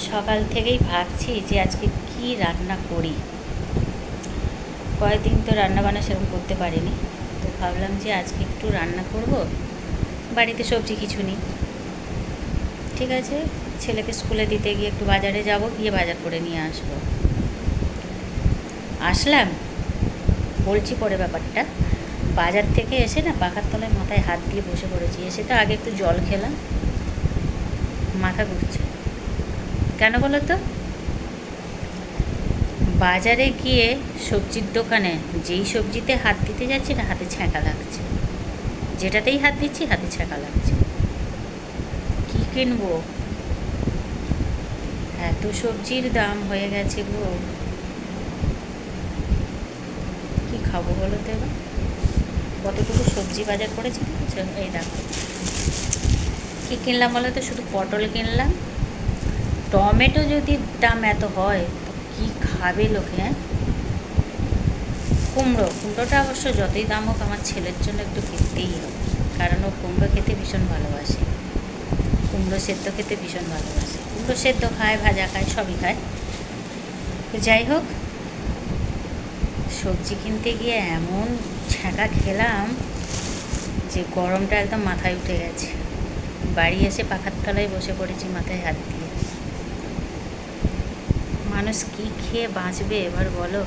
সকাল থেকেই ভাবছি যে আজকে কি রান্না করি। কয়েকদিন তো রান্নাবান্না সেরকম করতে পারিনি, তো ভাবলাম যে আজকে একটু রান্না করব। বাড়িতে সবজি কিছু নেই, ঠিক আছে, ছেলেকে স্কুলে দিতে গিয়ে একটু বাজারে যাব, গিয়ে বাজার করে নিয়ে আসলাম, বলছি পরে ব্যাপারটা। বাজার থেকে এসে না পাখার তলায় মাথায় হাত দিয়ে বসে পড়েছি। এসে তো আগে একটু জল খেলাম, মাথা ঘুরছে। কেন বলো তো? বাজারে গিয়ে সবজির দোকানে যেই সবজিতে হাত দিতে যাচ্ছি না, হাতে ছ্যাঁকা লাগছে। যেটাতেই হাত দিচ্ছি হাতে ছ্যাঁকা লাগছে। কী কিনবো? এত সবজির দাম হয়ে গেছে গো, কী খাবো বলো তো? এবার কতটুকু সবজি বাজার করেছি বুঝছো? এই দেখো কী কিনলাম বলো তো। শুধু পটল কিনলাম। টমেটো যদি দাম এত হয় তো কী খাবে লোকে? হ্যাঁ, কুমড়োটা অবশ্য যতই দাম হোক আমার ছেলের জন্য একটু কিনতেই হবে, কারণ ও কুমড়ো খেতে ভীষণ ভালোবাসে। কুমড়ো সেদ্ধ খেতে ভীষণ ভালোবাসে। কুমড়ো সেদ্ধ খায়, ভাজা খায়, সবই খায়। তো যাই হোক, সবজি কিনতে গিয়ে এমন ছ্যাঁকা খেলাম যে গরমটা একদম মাথায় উঠে গেছে। বাড়ি এসে পাখার তলায় বসে পড়েছি মাথায় হাত দিয়ে। মানুষ কী খেয়ে বাঁচবে এবার বলো?